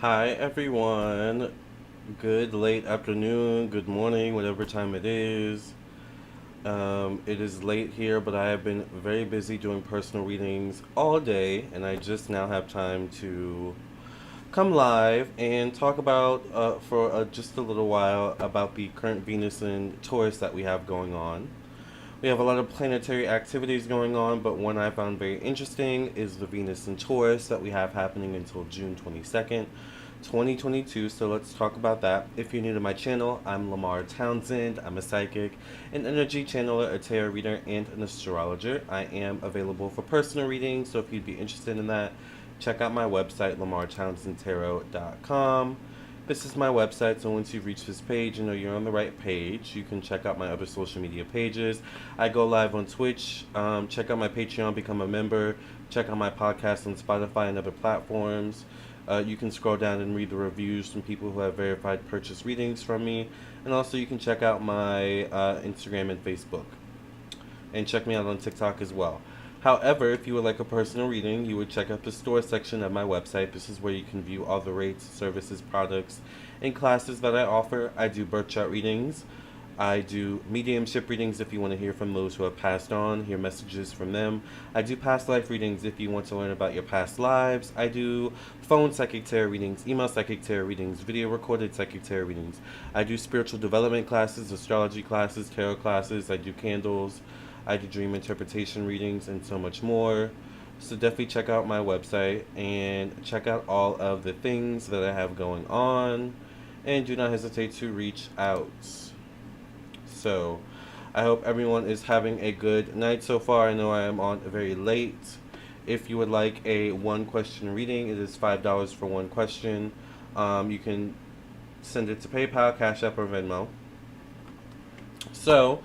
Hi everyone. Good late afternoon, good morning, whatever time it is. It is late here, but I have been very busy doing personal readings all day, and I just now have time to come live and talk about for just a little while about the current Venus and Taurus that we have going on. We have a lot of planetary activities going on, but one I found very interesting is the Venus and Taurus that we have happening until June 22nd, 2022. So let's talk about that. If you're new to my channel, I'm Lamarr Townsend. I'm a psychic, an energy channeler, a tarot reader, and an astrologer. I am available for personal readings, so if you'd be interested in that, check out my website, lamarrtownsendtarot.com. This is my website, so once you reach this page, you know you're on the right page. You can check out my other social media pages. I go live on Twitch. Check out my Patreon, become a member. Check out my podcast on Spotify and other platforms. You can scroll down and read the reviews from people who have verified purchase readings from me. And also you can check out my Instagram and Facebook. And check me out on TikTok as well. However, if you would like a personal reading, you would check out the store section of my website. This is where you can view all the rates, services, products, and classes that I offer. I do birth chart readings. I do mediumship readings if you want to hear from those who have passed on, hear messages from them. I do past life readings if you want to learn about your past lives. I do phone psychic tarot readings, email psychic tarot readings, video recorded psychic tarot readings. I do spiritual development classes, astrology classes, tarot classes. I do candles. I do dream interpretation readings and so much more. So definitely check out my website and check out all of the things that I have going on. And do not hesitate to reach out. So I hope everyone is having a good night so far. I know I am on very late. If you would like a one question reading, it is $5 for one question. You can send it to PayPal, Cash App, or Venmo. So,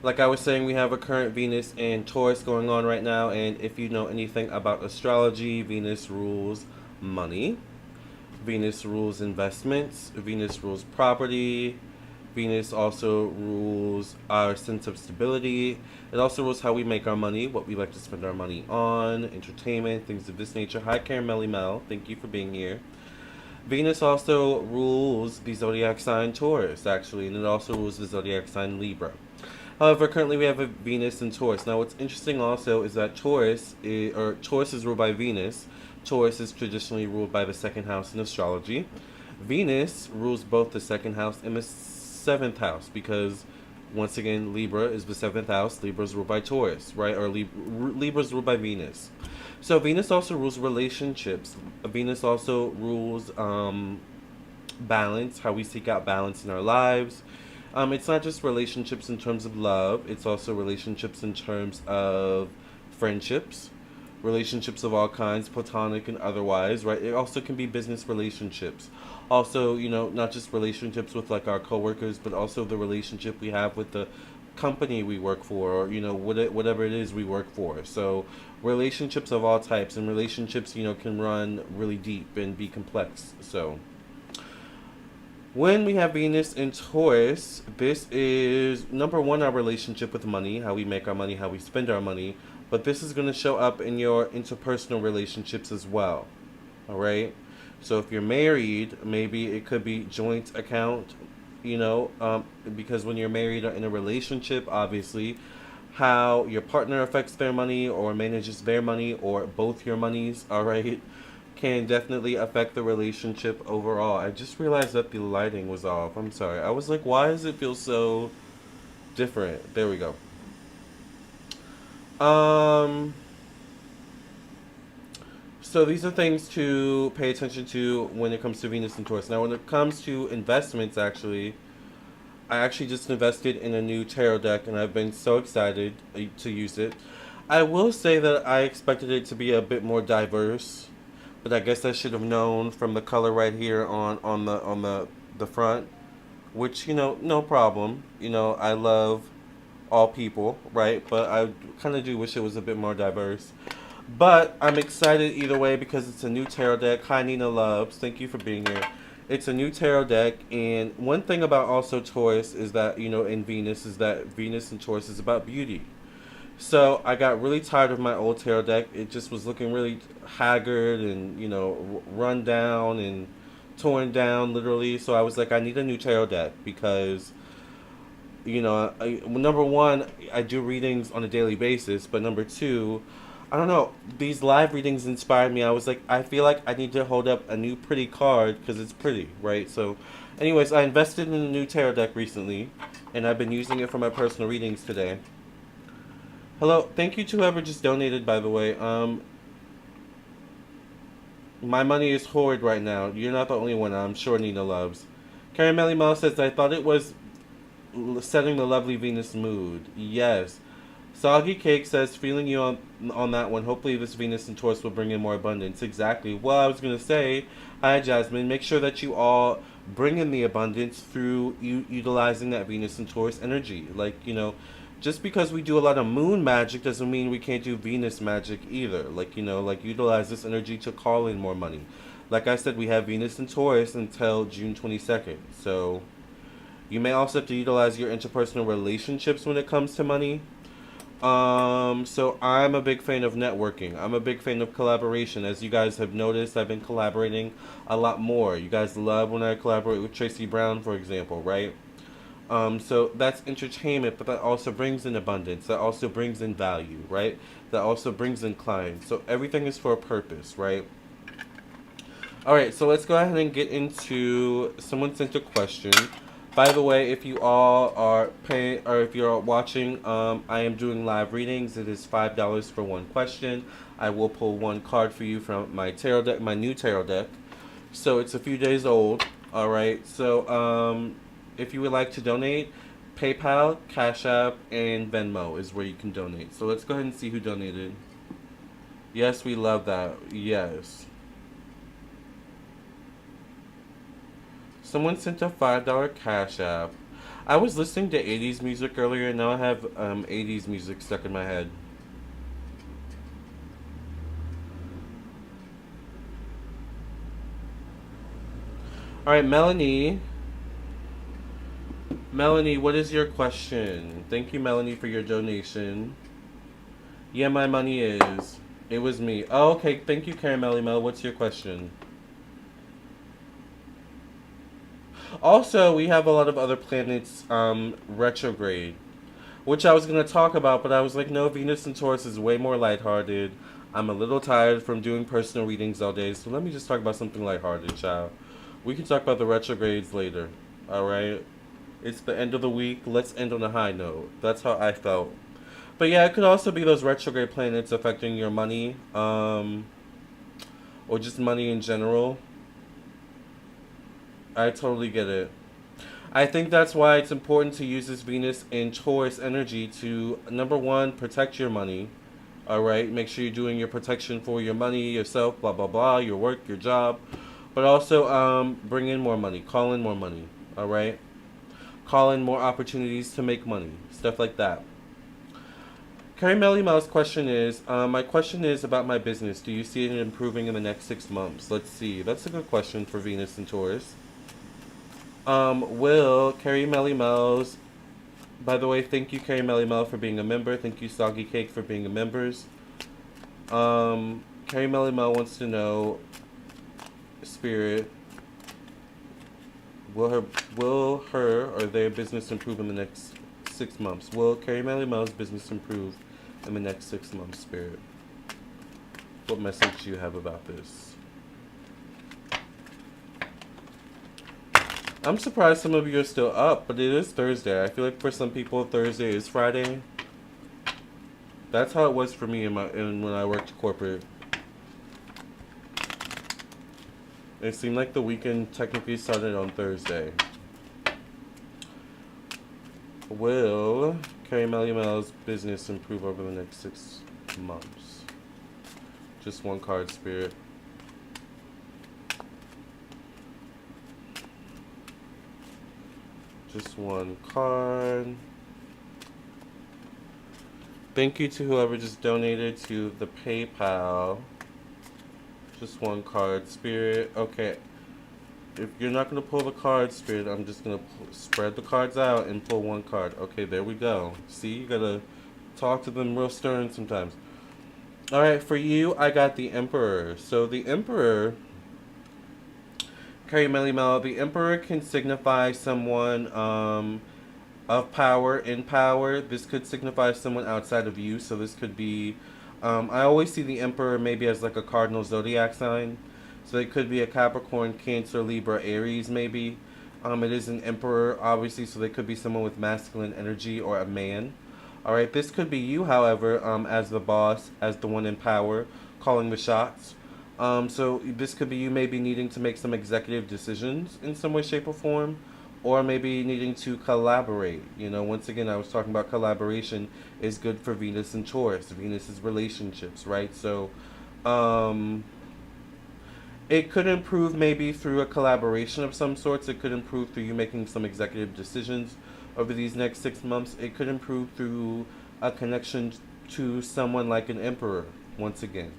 like I was saying, we have a current Venus and Taurus going on right now, and if you know anything about astrology, Venus rules money, Venus rules investments, Venus rules property, Venus also rules our sense of stability. It also rules how we make our money, what we like to spend our money on, entertainment, things of this nature. Hi, Caramelly Mel. Thank you for being here. Venus also rules the zodiac sign Taurus, actually, and it also rules the zodiac sign Libra. However, currently we have a Venus in Taurus. Now, what's interesting also is that Taurus is ruled by Venus. Taurus is traditionally ruled by the second house in astrology. Venus rules both the second house and the seventh house because, once again, Libra is the seventh house. Libra is ruled by Taurus, right? Or Libra is ruled by Venus. So Venus also rules relationships. Venus also rules balance, how we seek out balance in our lives. It's not just relationships in terms of love, it's also relationships in terms of friendships, relationships of all kinds, platonic and otherwise, right? It also can be business relationships. Also, not just relationships with like our coworkers, but also the relationship we have with the company we work for, or whatever it is we work for. So relationships of all types, and relationships can run really deep and be complex. So when we have Venus in Taurus, this is number one, our relationship with money, how we make our money, how we spend our money. But this is going to show up in your interpersonal relationships as well. All right? So if you're married, maybe it could be joint account, because when you're married or in a relationship, obviously, how your partner affects their money or manages their money or both your monies, all right, can definitely affect the relationship overall. I just realized that the lighting was off. I'm sorry. I was like, why does it feel so different? There we go. So these are things to pay attention to when it comes to Venus and Taurus. Now, when it comes to investments, actually, I actually just invested in a new tarot deck, and I've been so excited to use it. I will say that I expected it to be a bit more diverse, but I guess I should have known from the color right here on the front, which no problem. I love all people, right? But I kind of do wish it was a bit more diverse. But I'm excited either way because it's a new tarot deck. Hi, Nina Loves. Thank you for being here. It's a new tarot deck, and one thing about also Taurus is that, in Venus, is that Venus and Taurus is about beauty. So I got really tired of my old tarot deck. It just was looking really haggard and, run down and torn down, literally. So I was like, I need a new tarot deck because, you know, number one, I do readings on a daily basis, but number two, I don't know, these live readings inspired me. I was like, I feel like I need to hold up a new pretty card because it's pretty, right? So, anyways, I invested in a new tarot deck recently, and I've been using it for my personal readings today. Hello, thank you to whoever just donated, by the way. My money is hoard right now. You're not the only one, I'm sure Nina loves. Caramelly Mel says, I thought it was setting the lovely Venus mood. Yes. Soggy Cake says, feeling you on that one. Hopefully this Venus and Taurus will bring in more abundance. Exactly. Well, I was going to say, hi Jasmine, make sure that you all bring in the abundance through utilizing that Venus and Taurus energy. Like, you know, just because we do a lot of moon magic doesn't mean we can't do Venus magic either. Like, you know, like utilize this energy to call in more money. Like I said, we have Venus and Taurus until June 22nd. So you may also have to utilize your interpersonal relationships when it comes to money. So I'm a big fan of networking. I'm a big fan of collaboration. As you guys have noticed, I've been collaborating a lot more. You guys love when I collaborate with Tracy Brown, for example, right? So that's entertainment, but that also brings in abundance. That also brings in value, right? That also brings in clients. So everything is for a purpose, right? Alright, so let's go ahead and get into, someone sent a question. By the way, if you all are paying, or if you're watching, I am doing live readings. It is $5 for one question. I will pull one card for you from my tarot deck, my new tarot deck. So it's a few days old. Alright, so if you would like to donate, PayPal, Cash App, and Venmo is where you can donate. So let's go ahead and see who donated. Yes, we love that. Yes. Someone sent a $5 Cash App. I was listening to 80s music earlier, and now I have 80s music stuck in my head. Alright, Melanie. Melanie, what is your question? Thank you, Melanie, for your donation. Yeah, my money is. It was me. Oh, okay. Thank you, Caramelly Mel. What's your question? Also, we have a lot of other planets retrograde, which I was going to talk about, but I was like, no, Venus and Taurus is way more lighthearted. I'm a little tired from doing personal readings all day, so let me just talk about something lighthearted, child. We can talk about the retrogrades later, alright? It's the end of the week. Let's end on a high note. That's how I felt. But yeah, it could also be those retrograde planets affecting your money, or just money in general. I totally get it. I think that's why it's important to use this Venus and Taurus energy to, number one, protect your money. Alright? Make sure you're doing your protection for your money, yourself, blah, blah, blah, your work, your job. But also, bring in more money. Call in more money. Alright? Call in more opportunities to make money. Stuff like that. Carrie Melly Mouse question is, my question is about my business. Do you see it improving in the next 6 months? Let's see. That's a good question for Venus and Taurus. Will Carrie Melly Mouse, by the way, thank you Carrie Melly Mel for being a member. Thank you Soggy Cake for being a members. Carrie Melly Mel wants to know, Spirit, will her or their business improve in the next 6 months? Will Carrie Melly Mel's business improve in the next 6 months, Spirit? What message do you have about this? I'm surprised some of you are still up, but it is Thursday. I feel like for some people Thursday is Friday. That's how it was for me when I worked corporate. It seemed like the weekend technically started on Thursday. Will Carrie Melly Mel's business improve over the next 6 months? Just one card, Spirit. Just one card. Thank you to whoever just donated to the PayPal. Just one card, Spirit. Okay. If you're not going to pull the card, Spirit, I'm just going to spread the cards out and pull one card. Okay, there we go. See, you got to talk to them real stern sometimes. Alright, for you, I got the Emperor. So the Emperor Carrie Melly Mel, the Emperor can signify someone of power, in power. This could signify someone outside of you. So this could be, I always see the Emperor maybe as like a cardinal zodiac sign. So it could be a Capricorn, Cancer, Libra, Aries maybe. It is an Emperor, obviously, so they could be someone with masculine energy or a man. All right, this could be you, however, as the boss, as the one in power, calling the shots. So this could be you maybe needing to make some executive decisions in some way, shape, or form, or maybe needing to collaborate. You know, once again, I was talking about collaboration is good for Venus and Taurus. Venus is relationships, right? So, it could improve maybe through a collaboration of some sorts. It could improve through you making some executive decisions over these next 6 months. It could improve through a connection to someone like an emperor, once again.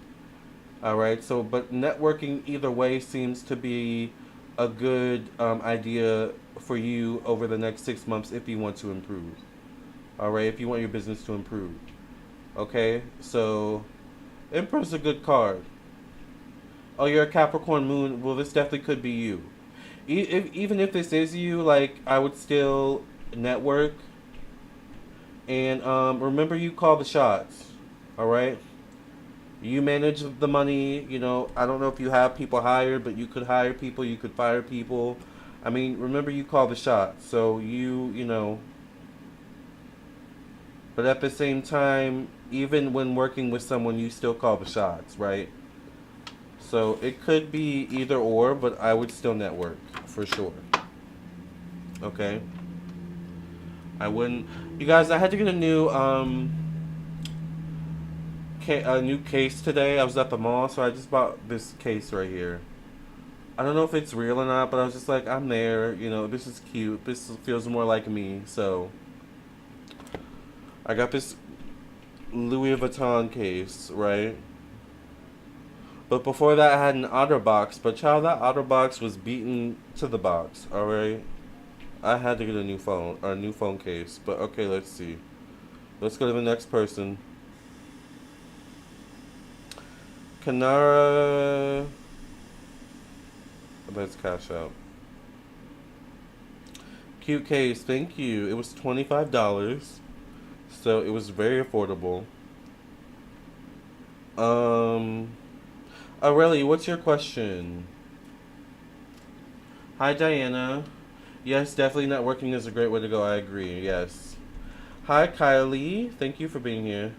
All right, so, but networking either way seems to be a good idea for you over the next 6 months if you want to improve. All right, if you want your business to improve. Okay, so Emperor's a good card. Oh, you're a Capricorn moon. Well, this definitely could be you. Even if this is you, like, I would still network. And remember, you call the shots. All right? You manage the money. You know, I don't know if you have people hired, but you could hire people. You could fire people. I mean, remember, you call the shots. So you know. But at the same time, even when working with someone, you still call the shots, right? So it could be either or, but I would still network for sure. Okay. I wouldn't. You guys, I had to get a new case today. I was at the mall, so I just bought this case right here. I don't know if it's real or not, but I was just like, I'm there. You know, this is cute. This feels more like me. So I got this Louis Vuitton case, right? But before that, I had an OtterBox. But child, that OtterBox was beaten to the box. All right, I had to get a new phone or a new phone case. But okay, let's see. Let's go to the next person. Kanara. Let's cash out. Cute case. Thank you. It was $25, so it was very affordable. Aurelie, what's your question? Hi, Diana. Yes, definitely networking is a great way to go. I agree. Yes. Hi, Kylie. Thank you for being here.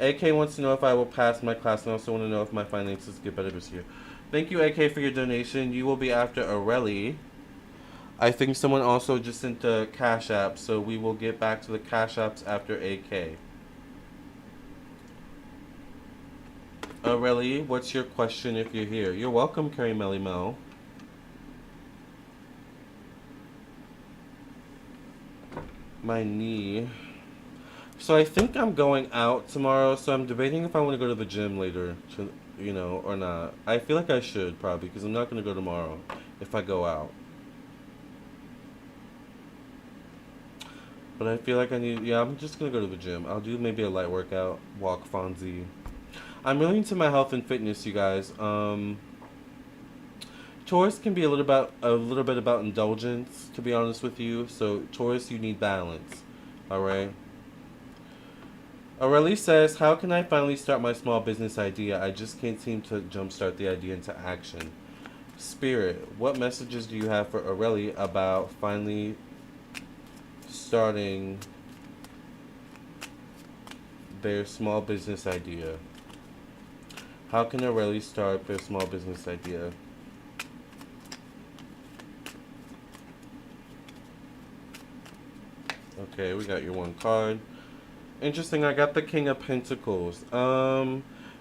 AK wants to know if I will pass my class and also want to know if my finances get better this year. Thank you, AK, for your donation. You will be after Aurelie. I think someone also just sent a Cash App, so we will get back to the Cash Apps after AK. Aurelie, what's your question if you're here? You're welcome, Carrie Melly Mel. My knee. So I think I'm going out tomorrow, so I'm debating if I want to go to the gym later, you know, or not. I feel like I should, probably, because I'm not going to go tomorrow if I go out. But I feel like I'm just going to go to the gym. I'll do maybe a light workout, walk Fonzie. I'm really into my health and fitness, you guys. Taurus can be a little bit about indulgence, to be honest with you. So Taurus, you need balance. All right. Aurelie says, "How can I finally start my small business idea? I just can't seem to jumpstart the idea into action." Spirit, what messages do you have for Aurelie about finally starting their small business idea? How can Aurelie start their small business idea? Okay, we got your one card. Interesting, I got the King of Pentacles.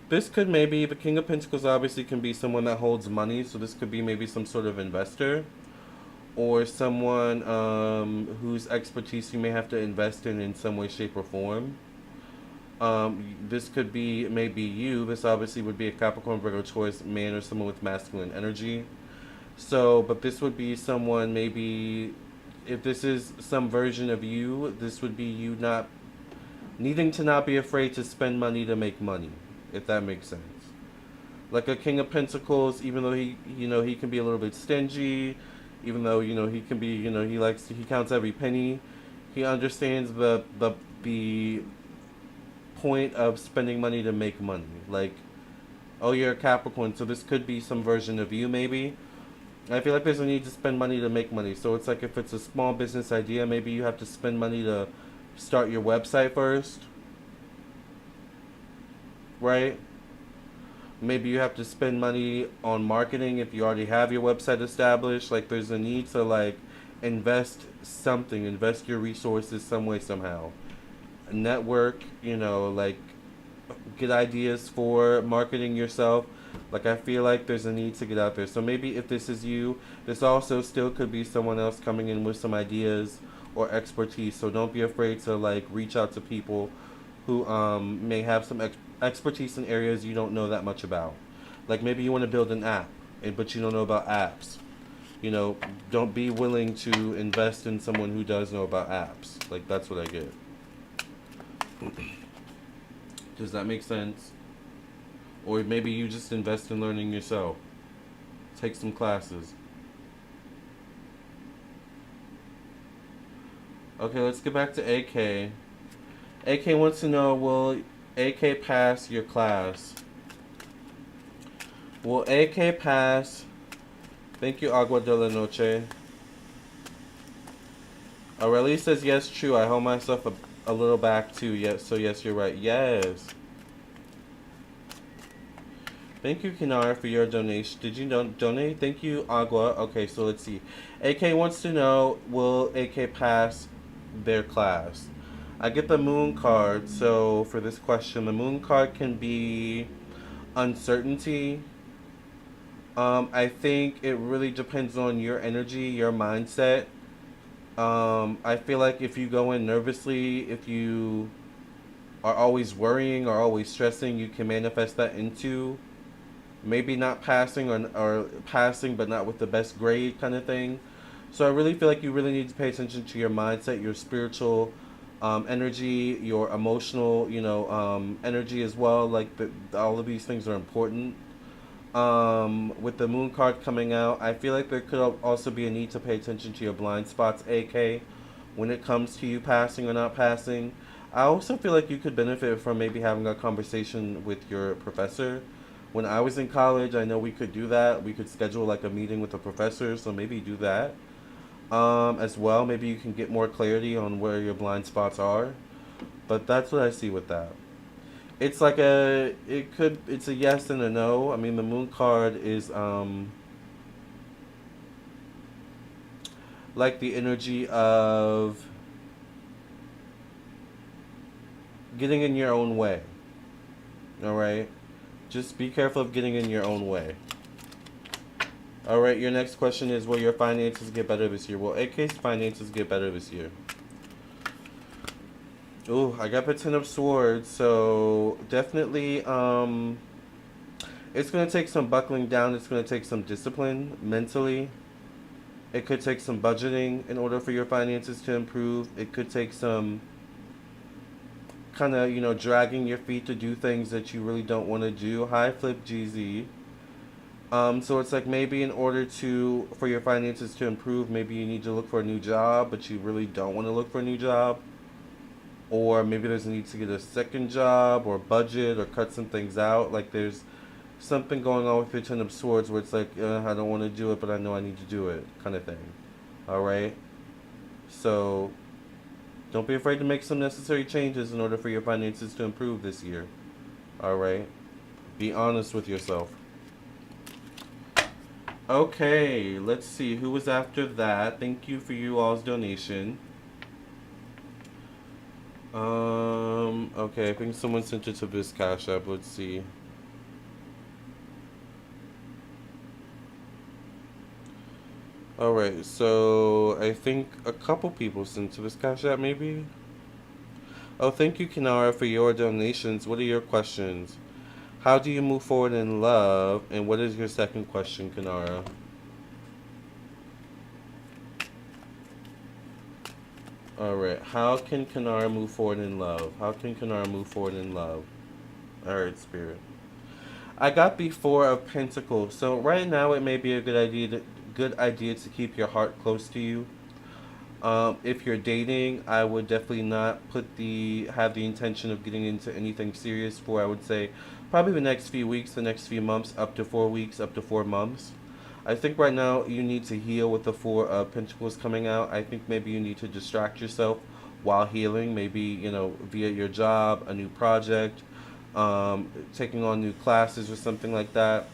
This could maybe, the King of Pentacles obviously can be someone that holds money, so this could be maybe some sort of investor. Or someone whose expertise you may have to invest in some way, shape, or form. This could be maybe you. This obviously would be a Capricorn, Virgo, Taurus man or someone with masculine energy. So, but this would be someone maybe, if this is some version of you, this would be you not needing to not be afraid to spend money to make money, if that makes sense. Like a King of Pentacles, even though he can be a little bit stingy, even though, he can be, he counts every penny. He understands the point of spending money to make money. Like, oh, you're a Capricorn, so this could be some version of you, maybe. I feel like there's a need to spend money to make money. So it's like if it's a small business idea, maybe you have to spend money to start your website first, right? Maybe you have to spend money on marketing if you already have your website established. Like there's a need to like invest your resources some way, somehow. Network, like get ideas for marketing yourself. Like I feel like there's a need to get out there. So maybe if this is you, this also still could be someone else coming in with some ideas or expertise. So don't be afraid to like reach out to people who may have some expertise in areas you don't know that much about. Like maybe you want to build an app, but you don't know about apps. Don't be willing to invest in someone who does know about apps. Like that's what I get. Does that make sense? Or maybe you just invest in learning yourself. Take some classes. Okay, let's get back to AK. AK wants to know, will AK pass your class? Will AK pass? Thank you, Agua de la Noche. Aurelie says, yes, true. I hold myself a little back too. Yes, so yes, you're right. Yes. Thank you, Kanara, for your donation. Did you donate? Thank you, Agua. Okay, so let's see. AK wants to know, will AK pass their class? I get the moon card. So for this question, the moon card can be uncertainty. I think it really depends on your energy, your mindset. I feel like if you go in nervously, if you are always worrying or always stressing, you can manifest that into maybe not passing or passing but not with the best grade kind of thing. So I really feel like you really need to pay attention to your mindset, your spiritual energy, your emotional, energy as well. Like all of these things are important. With the moon card coming out, I feel like there could also be a need to pay attention to your blind spots, AK, when it comes to you passing or not passing. I also feel like you could benefit from maybe having a conversation with your professor. When I was in college, I know we could do that. We could schedule like a meeting with a professor, so maybe do that. As well, maybe you can get more clarity on where your blind spots are. But that's what I see with that. It's like it's a yes and a no. I mean, the moon card is like the energy of getting in your own way. All right? Just be careful of getting in your own way. All right, your next question is, will your finances get better this year? Will AK's finances get better this year? Ooh, I got the Ten of Swords, so definitely it's going to take some buckling down. It's going to take some discipline mentally. It could take some budgeting in order for your finances to improve. It could take some kind of, dragging your feet to do things that you really don't want to do. Hi, Flip GZ. So it's like maybe in order for your finances to improve, maybe you need to look for a new job, but you really don't want to look for a new job. Or maybe there's a need to get a second job or budget or cut some things out. Like there's something going on with your Ten of Swords where it's like, I don't want to do it, but I know I need to do it kind of thing. All right? So don't be afraid to make some necessary changes in order for your finances to improve this year. All right? Be honest with yourself. Okay, let's see. Who was after that? Thank you for you all's donation. Okay, I think someone sent it to this Cash App. Let's see. Alright, so I think a couple people sent to this Cash App, maybe? Oh, thank you, Kanara, for your donations. What are your questions? How do you move forward in love? And what is your second question, Kanara? Alright, how can Kanara move forward in love? How can Kanara move forward in love? Alright, Spirit. I got the Four of Pentacles. So right now it may be a good idea to keep your heart close to you. If you're dating, I would definitely not have the intention of getting into anything serious for, I would say, probably the next few weeks, the next few months, up to 4 weeks, up to 4 months. I think right now you need to heal with the Four of Pentacles coming out. I think maybe you need to distract yourself while healing, maybe, via your job, a new project, taking on new classes or something like that.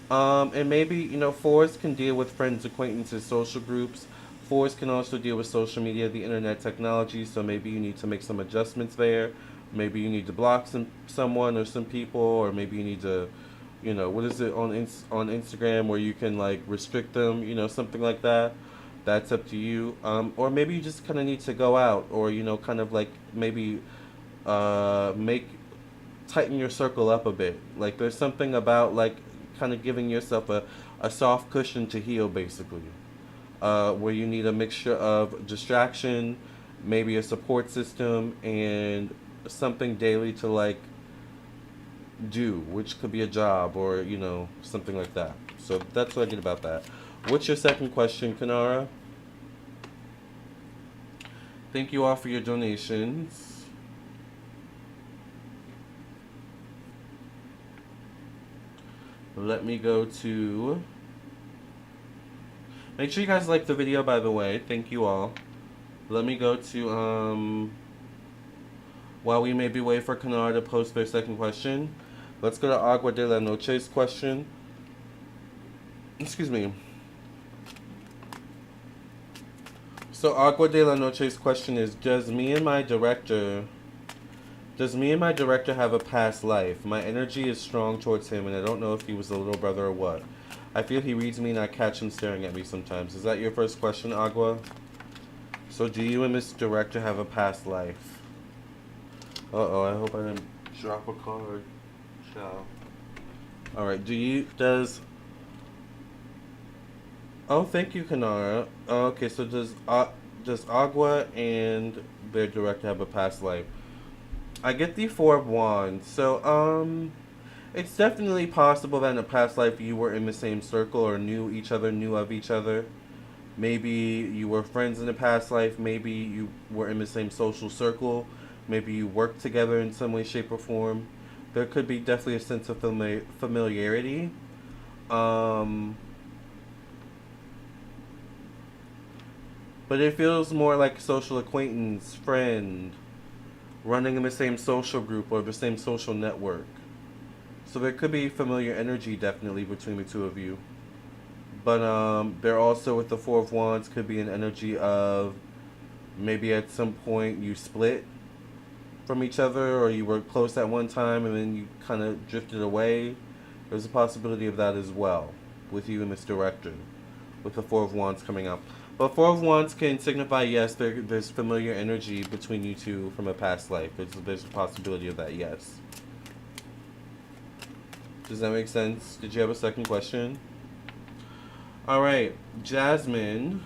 And maybe, fours can deal with friends, acquaintances, social groups. Fours can also deal with social media, the internet technology, so maybe you need to make some adjustments there. Maybe you need to block someone or some people, or maybe you need to, what is it on Instagram where you can like restrict them, something like that. That's up to you. Or maybe you just kind of need to go out, or kind of like maybe make tighten your circle up a bit. Like there's something about like kind of giving yourself a soft cushion to heal, basically. Where you need a mixture of distraction, maybe a support system, and something daily to like do, which could be a job or something like that. So that's what I get about that. What's your second question, Kanara? Thank you all for your donations. Let me go to... Make sure you guys like the video, by the way. Thank you all. Let me go to, while we maybe wait for Kanara to post their second question, let's go to Agua de la Noche's question. Excuse me. So Agua de la Noche's question is, does me and my director have a past life? My energy is strong towards him, and I don't know if he was a little brother or what. I feel he reads me and I catch him staring at me sometimes. Is that your first question, Agua? So do you and Miss Director have a past life? Uh-oh, I hope I didn't drop a card. Ciao. Alright, Oh, thank you, Kanara. Okay, so does Agua and their director have a past life? I get the Four of Wands. So, it's definitely possible that in a past life you were in the same circle or knew of each other. Maybe you were friends in a past life. Maybe you were in the same social circle. Maybe you worked together in some way, shape, or form. There could be definitely a sense of familiarity. But it feels more like social acquaintance, friend, running in the same social group or the same social network. So there could be familiar energy definitely between the two of you. But there also, with the Four of Wands, could be an energy of maybe at some point you split from each other, or you were close at one time and then you kind of drifted away. There's a possibility of that as well with you and this director, with the Four of Wands coming up. But Four of Wands can signify, yes, there's familiar energy between you two from a past life. There's a possibility of that, yes. Does that make sense? Did you have a second question? Alright, Jasmine.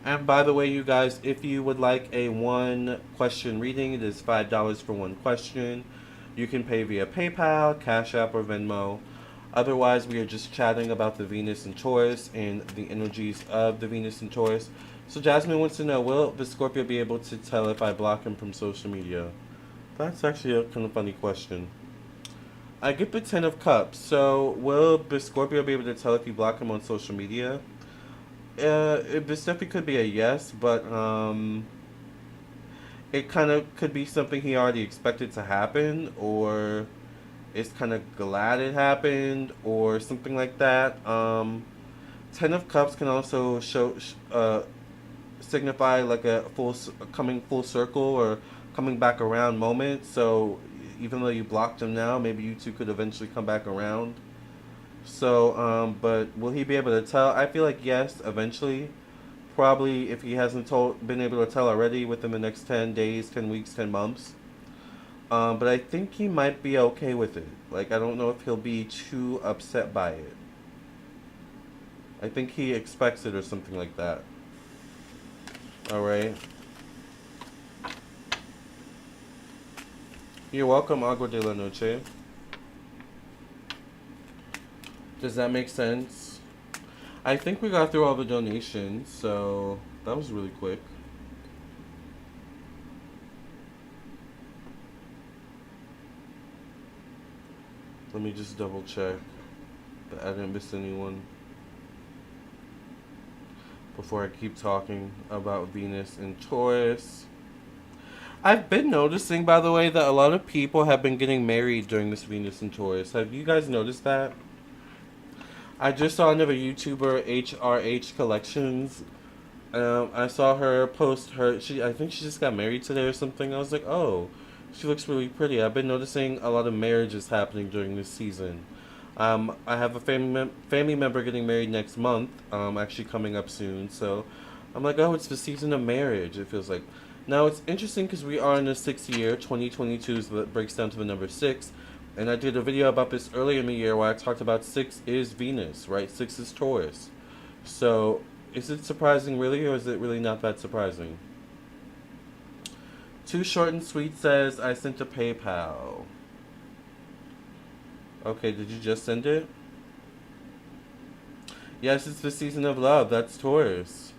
And by the way, you guys, if you would like a one question reading, it is $5 for one question. You can pay via PayPal, Cash App, or Venmo. Otherwise, we are just chatting about the Venus and Taurus and the energies of the Venus and Taurus. So Jasmine wants to know, will the Scorpio be able to tell if I block him from social media? That's actually a kind of funny question. I get the Ten of Cups. So, will the Scorpio be able to tell if you block him on social media? This definitely could be a yes, but it kind of could be something he already expected to happen, or is kind of glad it happened, or something like that. Ten of Cups can also signify like a coming full circle or coming back around moment. So even though you blocked him now, maybe you two could eventually come back around. So, but will he be able to tell? I feel like yes, eventually. Probably if he hasn't been able to tell already within the next 10 days, 10 weeks, 10 months. But I think he might be okay with it. Like, I don't know if he'll be too upset by it. I think he expects it or something like that. Alright. You're welcome, Agua de la Noche. Does that make sense? I think we got through all the donations, so that was really quick. Let me just double check that I didn't miss anyone before I keep talking about Venus and Taurus. I've been noticing, by the way, that a lot of people have been getting married during this Venus and Taurus. Have you guys noticed that? I just saw another YouTuber, HRH Collections. I saw her post I think she just got married today or something. I was like, oh, she looks really pretty. I've been noticing a lot of marriages happening during this season. I have a family member getting married next month, actually coming up soon. So I'm like, oh, it's the season of marriage, it feels like. Now, it's interesting because we are in the 6th year. 2022 is what breaks down to the number 6. And I did a video about this earlier in the year where I talked about 6 is Venus, right? 6 is Taurus. So, is it surprising really, or is it really not that surprising? Too Short and Sweet says, I sent a PayPal. Okay, did you just send it? Yes, it's the season of love. That's Taurus.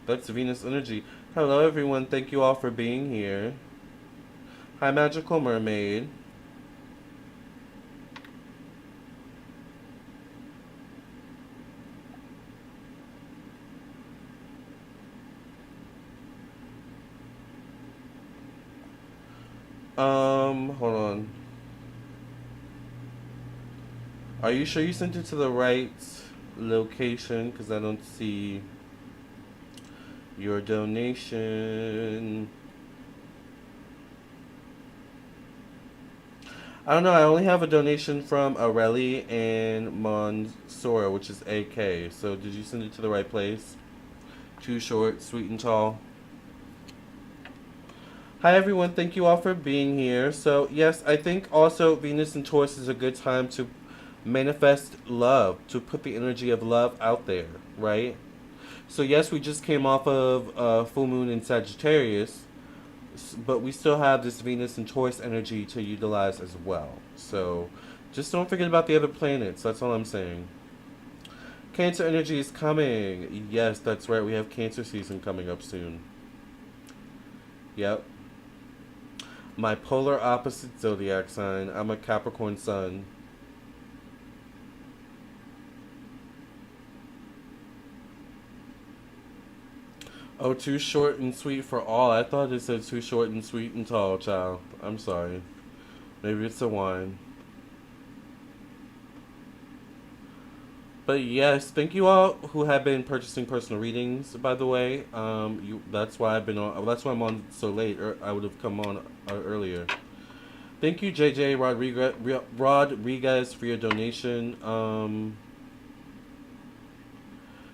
That's Venus energy. Hello, everyone. Thank you all for being here. Hi, Magical Mermaid. Hold on. Are you sure you sent it to the right location? Because I don't see your donation. I don't know. I only have a donation from Aurelie and Mansoura, which is AK. So did you send it to the right place? Too Short, Sweet and Tall. Hi everyone, thank you all for being here. So yes, I think also Venus and Taurus is a good time to manifest love, to put the energy of love out there, right? So yes, we just came off of full moon in Sagittarius, but we still have this Venus and Taurus energy to utilize as well. So just don't forget about the other planets. That's all I'm saying. Cancer energy is coming. Yes, that's right. We have Cancer season coming up soon. Yep. My polar opposite zodiac sign. I'm a Capricorn sun. Oh, too short and sweet for all. I thought it said too short and sweet and tall, child. I'm sorry. Maybe it's a wine. But yes, thank you all who have been purchasing personal readings. By the way, that's why I've been on. That's why I'm on so late. Or I would have come on earlier. Thank you, JJ Rodriguez, for your donation.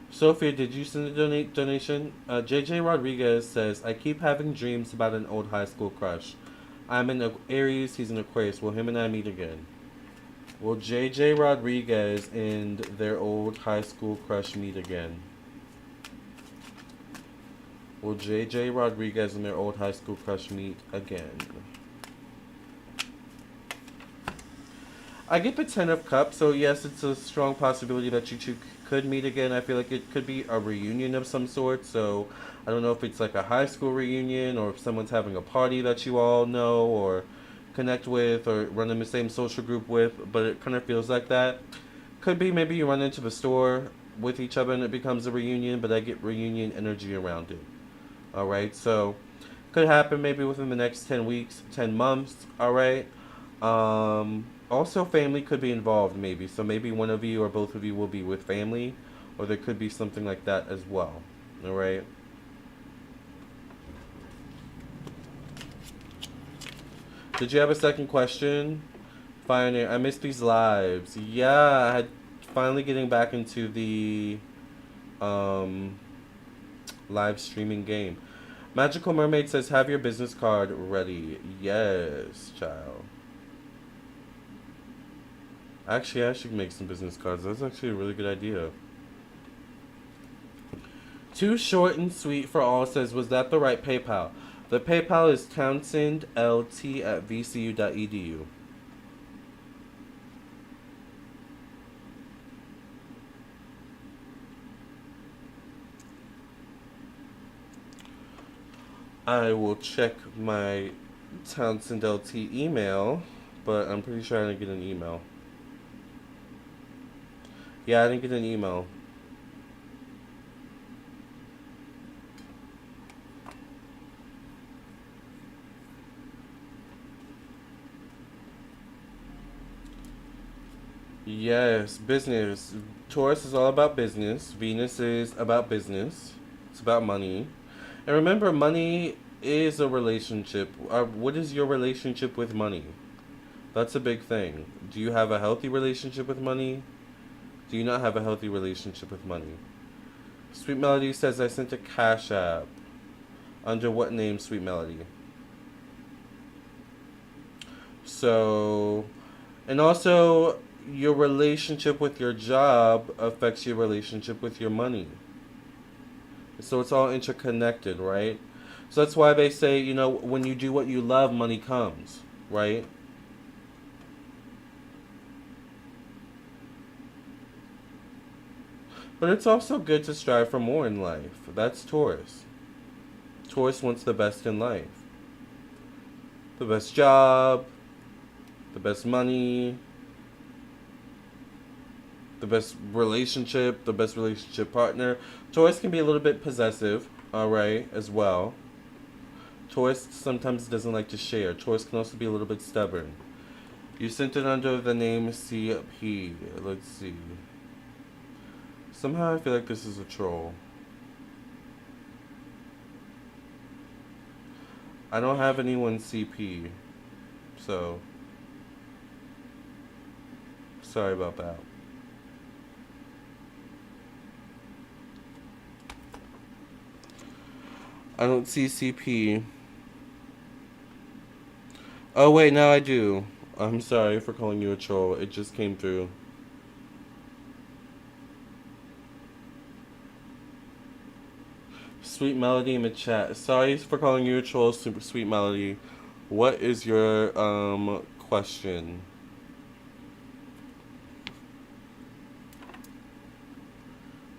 Sophia, did you send a donation? JJ Rodriguez says, I keep having dreams about an old high school crush. I'm an Aries, he's an Aquarius. Will him and I meet again? Will JJ Rodriguez and their old high school crush meet again? Will JJ Rodriguez and their old high school crush meet again? I get the 10 of Cups, so yes, it's a strong possibility that you two could meet again. I feel like it could be a reunion of some sort, so I don't know if it's like a high school reunion or if someone's having a party that you all know or connect with or run in the same social group with, but it kind of feels like that. Could be maybe you run into the store with each other and it becomes a reunion, but I get reunion energy around it. Alright, so could happen maybe within the next 10 weeks, 10 months, alright? Also, family could be involved maybe, so maybe one of you or both of you will be with family, or there could be something like that as well, alright? Did you have a second question? Pioneer, I missed these lives. Yeah, I had finally getting back into the live streaming game. Magical Mermaid says, have your business card ready. Yes, child. Actually, I should make some business cards. That's actually a really good idea. Too Short and Sweet for All says, was that the right PayPal? The PayPal is townsendlt@vcu.edu. I will check my Townsend LT email, but I'm pretty sure I didn't get an email. Yeah, I didn't get an email. Yes, business. Taurus is all about business. Venus is about business. It's about money. And remember, money is a relationship. What is your relationship with money? That's a big thing. Do you have a healthy relationship with money? Do you not have a healthy relationship with money? Sweet Melody says I sent a Cash App. Under what name, Sweet Melody? So, and also, your relationship with your job affects your relationship with your money. So it's all interconnected, right? So that's why they say, when you do what you love, money comes, right? But it's also good to strive for more in life. That's Taurus. Taurus wants the best in life. The best job, the best money, the best relationship partner. Taurus can be a little bit possessive, alright, as well. Taurus sometimes doesn't like to share. Taurus can also be a little bit stubborn. You sent it under the name CP. Let's see. Somehow I feel like this is a troll. I don't have anyone CP. So, sorry about that. I don't see CP. Oh wait, now I do. I'm sorry for calling you a troll. It just came through. Sweet Melody in the chat. Sorry for calling you a troll, Super Sweet Melody. What is your question?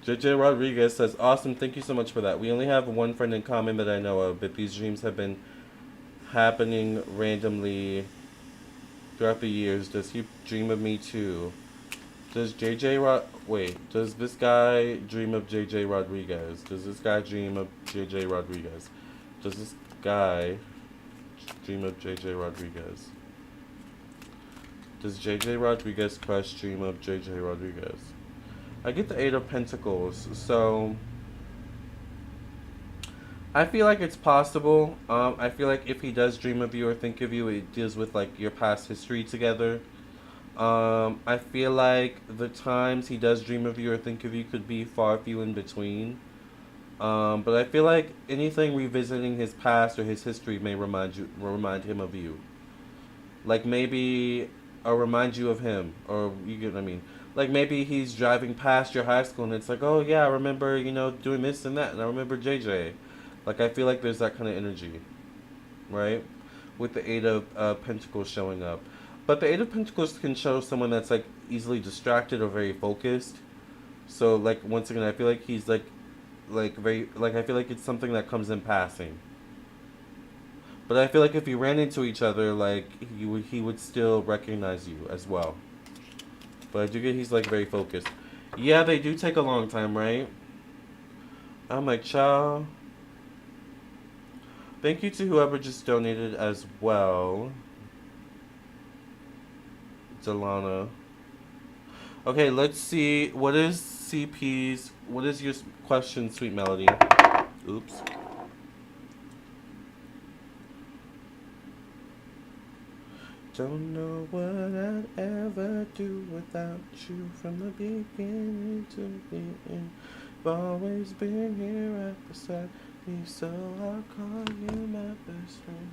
JJ Rodriguez says, awesome, thank you so much for that. We only have one friend in common that I know of, but these dreams have been happening randomly throughout the years. Does he dream of me too? Does does this guy dream of JJ Rodriguez? Does this guy dream of JJ Rodriguez? Does this guy dream of JJ Rodriguez? Does JJ Rodriguez crush dream of JJ Rodriguez? I get the Eight of Pentacles, so I feel like it's possible. I feel like if he does dream of you or think of you, it deals with like your past history together. I feel like the times he does dream of you or think of you could be far few in between. But I feel like anything revisiting his past or his history may remind him of you. Like maybe, or remind you of him, or you get what I mean. Like maybe he's driving past your high school and it's like, oh yeah, I remember, doing this and that, and I remember JJ. Like I feel like there's that kind of energy, right? With the Eight of Pentacles showing up. But the Eight of Pentacles can show someone that's like easily distracted or very focused. So like once again, I feel like he's like very I feel like it's something that comes in passing. But I feel like if you ran into each other, like he would still recognize you as well. But I do get he's like very focused. Yeah, they do take a long time, right? I'm like, ciao. Thank you to whoever just donated as well. Delana. Okay, let's see. What is your question, Sweet Melody? Oops. Don't know what I'd ever do without you from the beginning to the end. You've always been here right beside me, so I'll call you my best friend.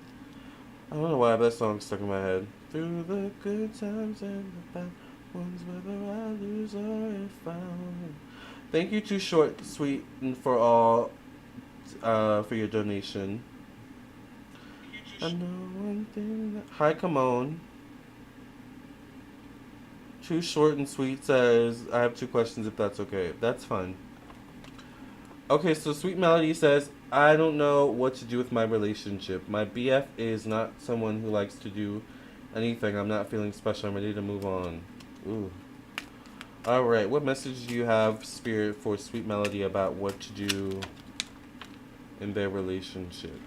I don't know why that song's stuck in my head. Through the good times and the bad ones, whether I lose or if I win. Thank you to Short Sweet and for all for your donation. I know one thing. Hi, come on. Too short and sweet says, I have two questions if that's okay. That's fine. Okay, so Sweet Melody says, I don't know what to do with my relationship. My BF is not someone who likes to do anything. I'm not feeling special. I'm ready to move on. Ooh. Alright, what message do you have, Spirit, for Sweet Melody about what to do in their relationship?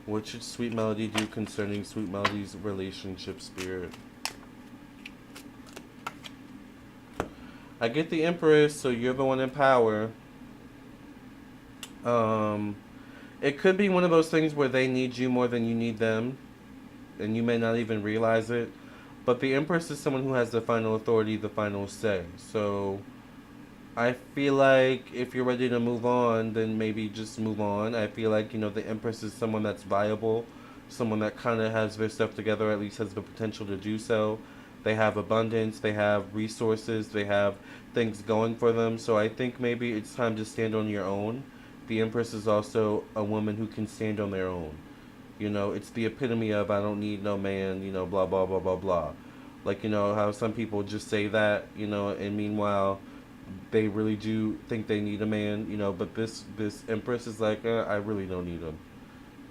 What should Sweet Melody do concerning Sweet Melody's relationship, Spirit? I get the Empress, so you're the one in power. It could be one of those things where they need you more than you need them, and you may not even realize it. But the Empress is someone who has the final authority, the final say. So I feel like if you're ready to move on, then maybe just move on. I feel like, the Empress is someone that's viable, someone that kind of has their stuff together, or at least has the potential to do so. They have abundance, they have resources, they have things going for them. So I think maybe it's time to stand on your own. The Empress is also a woman who can stand on their own. It's the epitome of I don't need no man, blah, blah, blah, blah, blah. Like, how some people just say that, and meanwhile, they really do think they need a man, but this Empress is like, I really don't need him.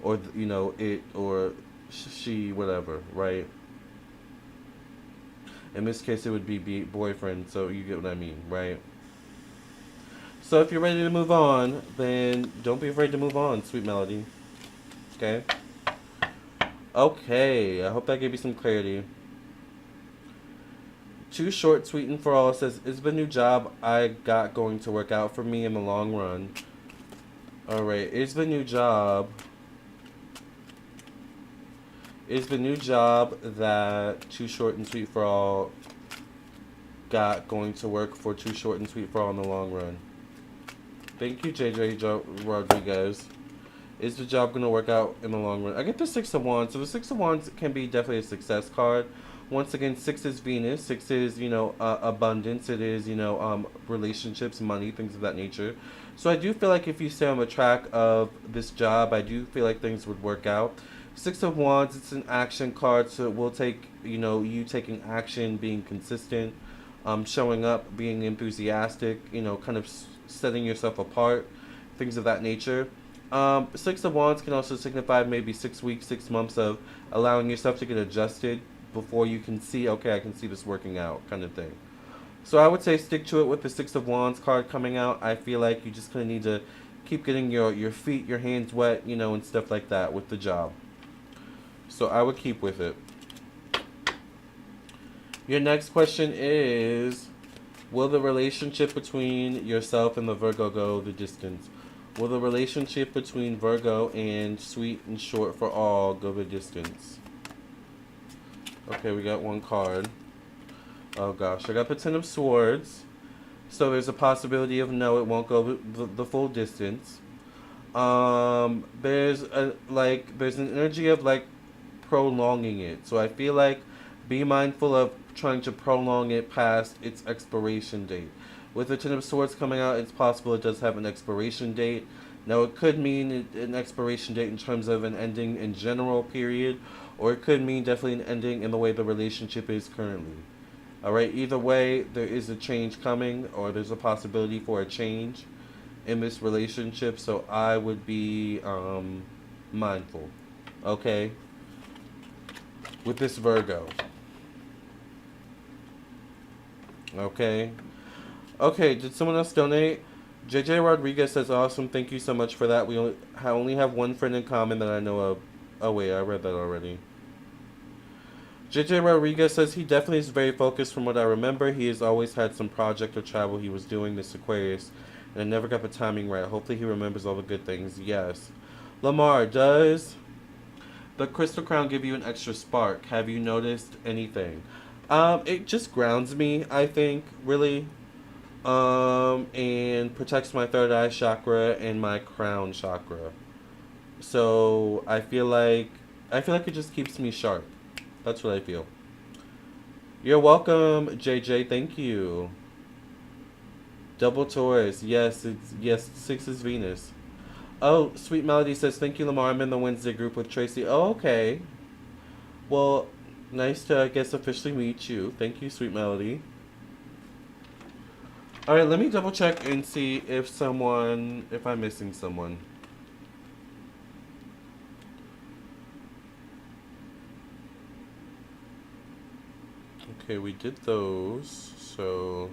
Or, it, or she, whatever, right? In this case, it would be boyfriend, so you get what I mean, right? So if you're ready to move on, then don't be afraid to move on, Sweet Melody. Okay? Okay, I hope that gave you some clarity. Too short, sweet, and for all says, is the new job I got going to work out for me in the long run? Alright, is the new job that Too Short and Sweet for All got going to work for Too Short and Sweet for All in the long run? Thank you, JJ Rodriguez. Is the job going to work out in the long run? I get the Six of Wands. So the Six of Wands can be definitely a success card. Once again, 6 is Venus. 6 is, abundance. It is, relationships, money, things of that nature. So I do feel like if you stay on the track of this job, I do feel like things would work out. 6 of Wands, it's an action card, so it will take, you taking action, being consistent, showing up, being enthusiastic, kind of setting yourself apart, things of that nature. 6 of Wands can also signify maybe 6 weeks, 6 months of allowing yourself to get adjusted before you can see, okay, I can see this working out, kind of thing. So I would say stick to it with the 6 of Wands card coming out. I feel like you just kind of need to keep getting your feet, your hands wet, and stuff like that with the job. So I would keep with it. Your next question is, will the relationship between yourself and the Virgo go the distance? Will the relationship between Virgo and Sweet and Short for All go the distance? Okay, we got one card. Oh gosh, I got the Ten of Swords. So there's a possibility of no, it won't go the full distance. There's an energy of prolonging it. So I feel like be mindful of trying to prolong it past its expiration date. With the Ten of Swords coming out, it's possible it does have an expiration date. Now, it could mean an expiration date in terms of an ending in general period, or it could mean definitely an ending in the way the relationship is currently. Alright, either way, there is a change coming, or there's a possibility for a change in this relationship, so I would be mindful. Okay? With this Virgo. Okay? Okay, did someone else donate? JJ Rodriguez says, awesome, thank you so much for that. We only have one friend in common that I know of. Oh wait, I read that already. JJ Rodriguez says he definitely is very focused from what I remember. He has always had some project or travel he was doing, this Aquarius, and I never got the timing right. Hopefully he remembers all the good things. Yes. Lamarr, does the Crystal Crown give you an extra spark? Have you noticed anything? It just grounds me, I think, really. And protects my third eye chakra and my crown chakra. So I feel like it just keeps me sharp. That's what I feel. You're welcome, JJ. Thank you. Double Taurus. Yes, 6 is Venus. Oh, Sweet Melody says, thank you, Lamarr. I'm in the Wednesday group with Tracy. Oh, okay. Well, nice to, I guess, officially meet you. Thank you, Sweet Melody. Alright, let me double check and see if I'm missing someone. Okay, we did those, so...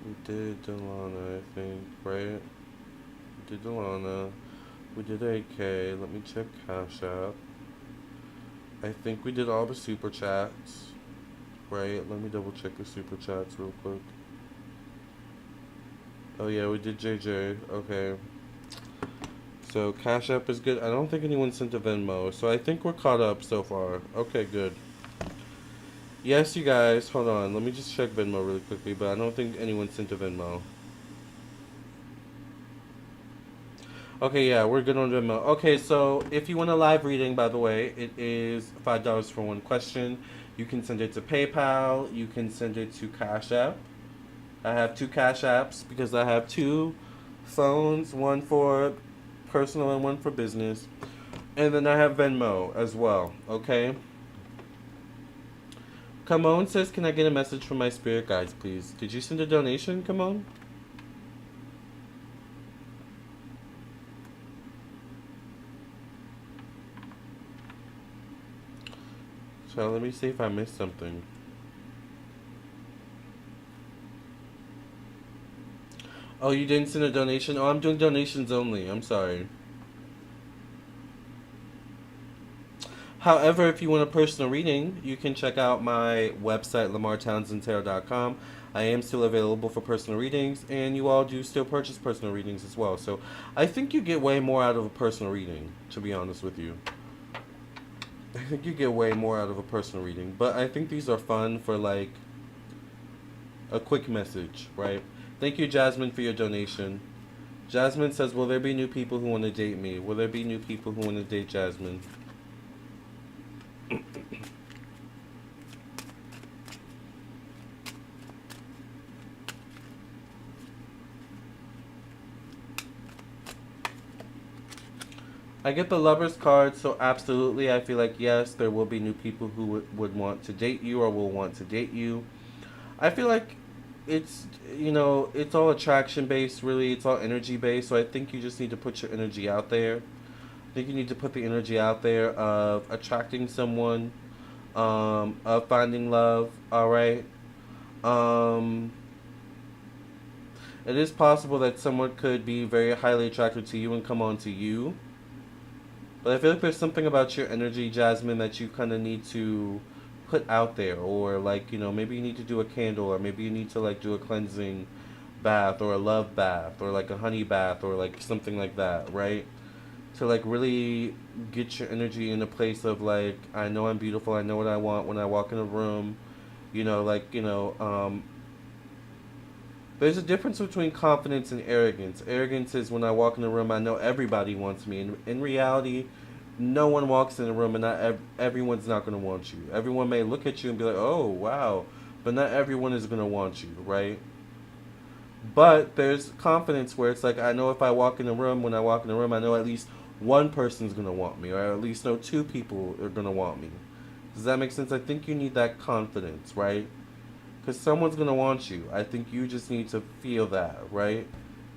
We did Delana, I think, right? We did Delana. We did AK. Let me check Cash App. I think we did all the super chats. Right? Let me double check the super chats real quick. Oh yeah, we did JJ. Okay. So Cash App is good. I don't think anyone sent a Venmo, so I think we're caught up so far. Okay, good. Yes, you guys, hold on. Let me just check Venmo really quickly, but I don't think anyone sent a Venmo. Okay, yeah, we're good on Venmo. Okay, so if you want a live reading, by the way, it is $5 for one question. You can send it to PayPal. You can send it to Cash App. I have 2 Cash Apps because I have 2 phones, one for personal and one for business. And then I have Venmo as well, okay? Come on says, can I get a message from my spirit guides, please? Did you send a donation, Come on? So let me see if I missed something. Oh, you didn't send a donation? Oh, I'm doing donations only. I'm sorry. However, if you want a personal reading, you can check out my website, lamarrtownsendtarot.com. I am still available for personal readings, and you all do still purchase personal readings as well. So I think you get way more out of a personal reading, to be honest with you. I think you get way more out of a personal reading. But I think these are fun for, like, a quick message, right? Thank you, Jasmine, for your donation. Jasmine says, will there be new people who want to date me? Will there be new people who want to date Jasmine? I get the Lover's card, so absolutely, I feel like, yes, there will be new people who would want to date you or will want to date you. I feel like it's, it's all attraction based, really. It's all energy based, so I think you just need to put your energy out there. I think you need to put the energy out there of attracting someone, of finding love, alright? It is possible that someone could be very highly attracted to you and come on to you. But I feel like there's something about your energy, Jasmine, that you kind of need to put out there. Or, like, maybe you need to do a candle. Or maybe you need to, like, do a cleansing bath. Or a love bath. Or, like, a honey bath. Or, like, something like that, right? To, like, really get your energy in a place of, like, I know I'm beautiful. I know what I want when I walk in a room. There's a difference between confidence and arrogance. Arrogance is when I walk in a room, I know everybody wants me. And in reality, no one walks in a room and not everyone's not going to want you. Everyone may look at you and be like, oh, wow. But not everyone is going to want you, right? But there's confidence where it's like, I know if I walk in a room, when I walk in a room, I know at least one person's going to want me. Or at least know 2 people are going to want me. Does that make sense? I think you need that confidence, right? Because someone's going to want you. I think you just need to feel that, right?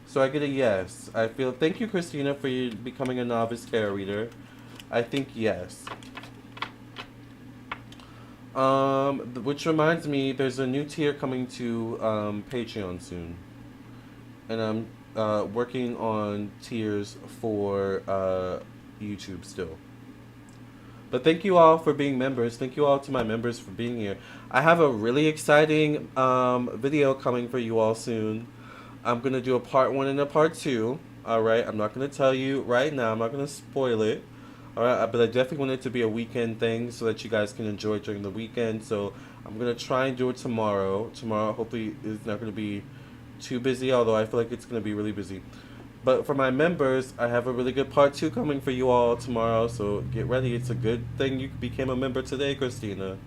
So I get a yes. Thank you, Christina, for you becoming a novice tarot reader. I think yes. Which reminds me, there's a new tier coming to Patreon soon. And I'm working on tiers for YouTube still. But thank you all for being members. Thank you all to my members for being here. I have a really exciting video coming for you all soon. I'm going to do a part 1 and a part 2. Alright, I'm not going to tell you right now. I'm not going to spoil it. Alright, but I definitely want it to be a weekend thing so that you guys can enjoy it during the weekend. So I'm going to try and do it tomorrow. Tomorrow hopefully is not going to be too busy, although I feel like it's going to be really busy. But for my members, I have a really good part 2 coming for you all tomorrow, so get ready. It's a good thing you became a member today, Christina.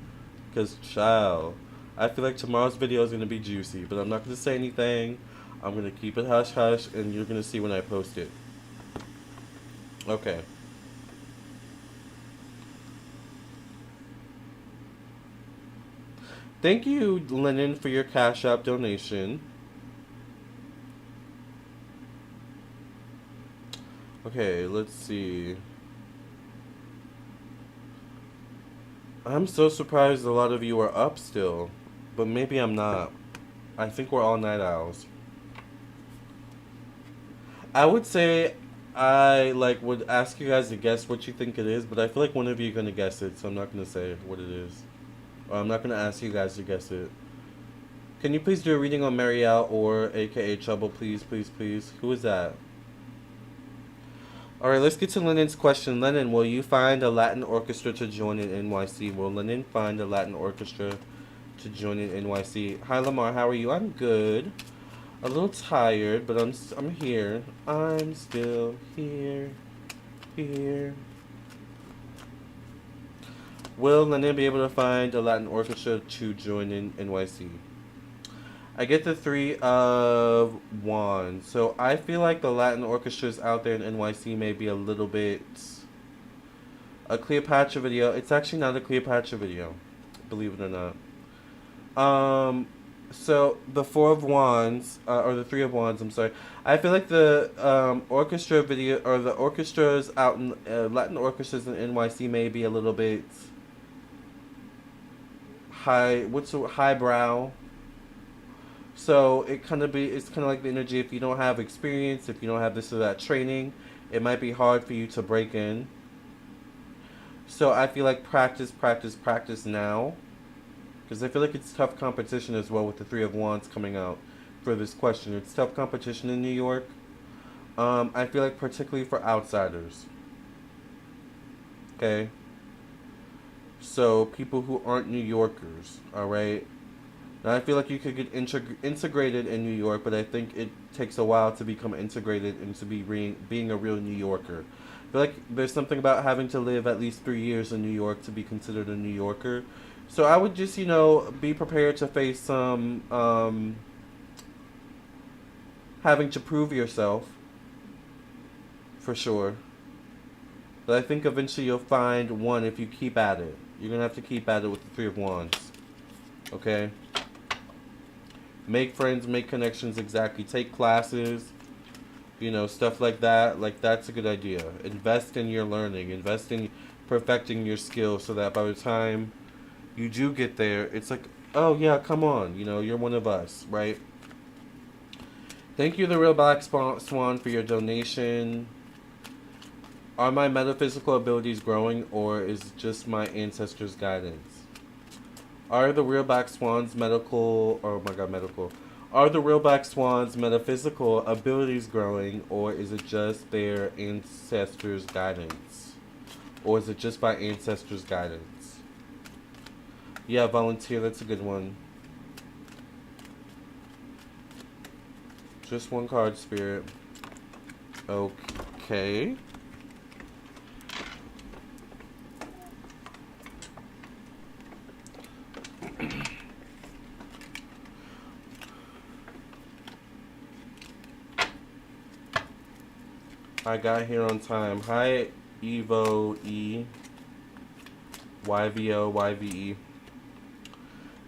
Because, child, I feel like tomorrow's video is going to be juicy, but I'm not going to say anything. I'm going to keep it hush hush, and you're going to see when I post it. Okay. Thank you, Lennon, for your Cash App donation. Okay, let's see. I'm so surprised a lot of you are up still, but maybe I'm not. I think we're all night owls. I would say I would ask you guys to guess what you think it is, but I feel like one of you are gonna guess it, so I'm not gonna say what it is. Or I'm not gonna ask you guys to guess it. Can you please do a reading on Marielle or AKA Trouble, please, please, please? Who is that? Alright, let's get to Lennon's question. Lennon, will you find a Latin orchestra to join in NYC? Will Lennon find a Latin orchestra to join in NYC? Hi, Lamarr, how are you? I'm good. A little tired, but I'm here. I'm still here. Will Lennon be able to find a Latin orchestra to join in NYC? I get the 3 of Wands. So I feel like the Latin orchestras out there in NYC may be a little bit... A Cleopatra video. It's actually not a Cleopatra video, believe it or not. So the 4 of Wands, or the 3 of Wands, I'm sorry. I feel like the orchestra video, or the orchestras out in, Latin orchestras in NYC may be a little bit highbrow. So it's kind of like the energy, if you don't have experience, if you don't have this or that training, it might be hard for you to break in. So I feel like practice now. Because I feel like it's tough competition as well with the 3 of Wands coming out for this question. It's tough competition in New York. I feel like particularly for outsiders. Okay? So people who aren't New Yorkers, alright? Now, I feel like you could get integrated in New York, but I think it takes a while to become integrated into being a real New Yorker. I feel like there's something about having to live at least 3 years in New York to be considered a New Yorker. So I would just, be prepared to face some having to prove yourself, for sure. But I think eventually you'll find one if you keep at it. You're going to have to keep at it with the 3 of Wands. Okay? Make friends, make connections, exactly. Take classes, stuff like that. Like, that's a good idea. Invest in your learning. Invest in perfecting your skills so that by the time you do get there, it's like, oh, yeah, come on. You're one of us, right? Thank you, The Real Black Swan, for your donation. Are my metaphysical abilities growing, or is it just my ancestors' guidance? Are the Real Black Swans medical... Are the Real Black Swans' metaphysical abilities growing, or is it just their ancestors' guidance? Or is it just by ancestors' guidance? Yeah, volunteer, that's a good one. Just one card, Spirit. Okay. I got here on time. Hi, Evo E. YVO, YVE.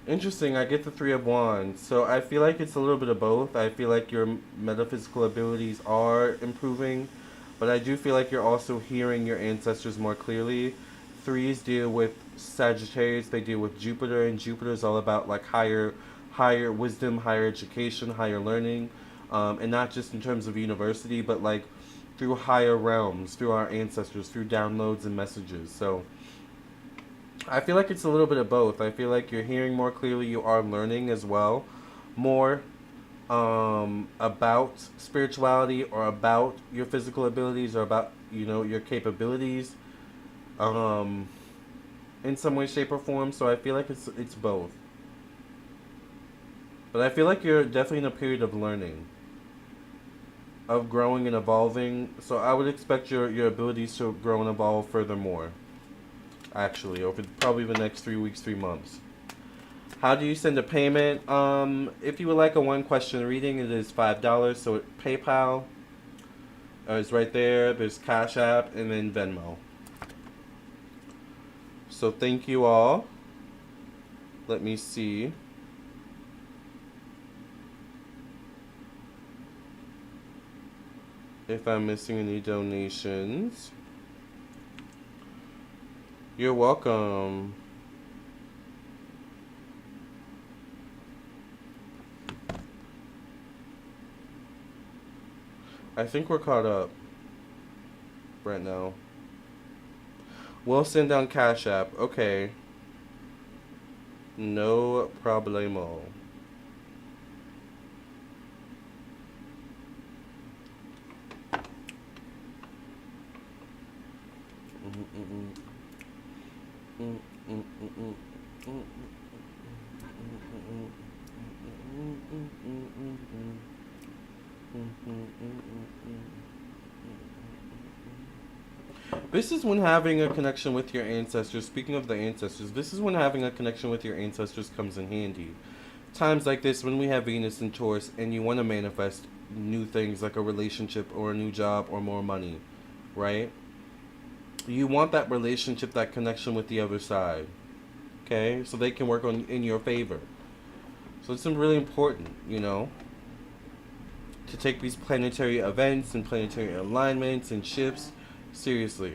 Interesting, I get the 3 of Wands. So I feel like it's a little bit of both. I feel like your metaphysical abilities are improving, but I do feel like you're also hearing your ancestors more clearly. 3s deal with Sagittarius, they deal with Jupiter, and Jupiter is all about like higher wisdom, higher education, higher learning, and not just in terms of university, but like through higher realms, through our ancestors, through downloads and messages. So I feel like it's a little bit of both. I feel like you're hearing more clearly, you are learning as well more about spirituality, or about your physical abilities, or about your capabilities in some way, shape, or form. So I feel like it's both. But I feel like you're definitely in a period of learning, of growing and evolving. So I would expect your abilities to grow and evolve furthermore, actually, over probably the next 3 weeks, 3 months. How do you send a payment? If you would like a one question reading, it is $5. So PayPal is right there. There's Cash App and then Venmo. So thank you all. Let me see. If I'm missing any donations. You're welcome. I think we're caught up right now. We'll send down Cash App. Okay. No problemo. This is when having a connection with your ancestors. Speaking of the ancestors, this is when having a connection with your ancestors comes in handy. Times like this, when we have Venus in Taurus and you want to manifest new things like a relationship or a new job or more money, right? You want that relationship, that connection with the other side, okay? So they can work on in your favor. So it's really important, to take these planetary events and planetary alignments and shifts seriously.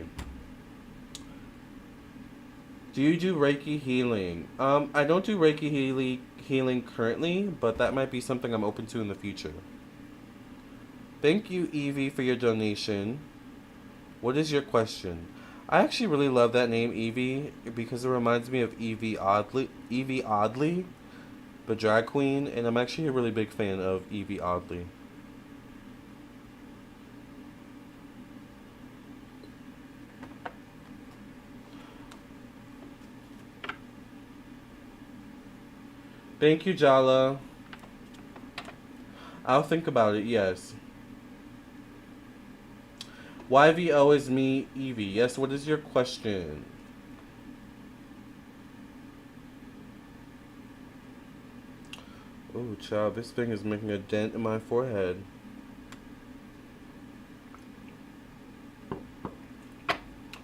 Do you do Reiki healing? I don't do Reiki healing currently, but that might be something I'm open to in the future. Thank you, Evie, for your donation. What is your question? I actually really love that name, Evie, because it reminds me of Evie Oddly, the drag queen, and I'm actually a really big fan of Evie Oddly. Thank you, Jala. I'll think about it, yes. YVO is me, Evie. Yes, what is your question? Oh, child, this thing is making a dent in my forehead.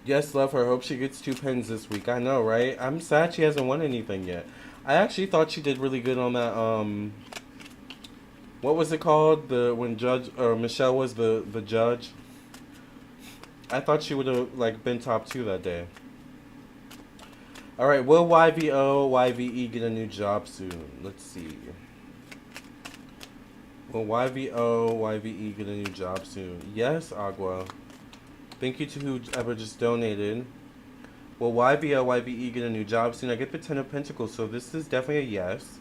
Yes, love her. Hope she gets 2 pens this week. I know, right? I'm sad she hasn't won anything yet. I actually thought she did really good on that, what was it called? When Michelle was the judge. I thought she would have, been top 2 that day. Alright, will YVE get a new job soon? Let's see. Will YVE get a new job soon? Yes, Aqua. Thank you to whoever just donated. Will YVE get a new job soon? I get the 10 of Pentacles, so this is definitely a yes.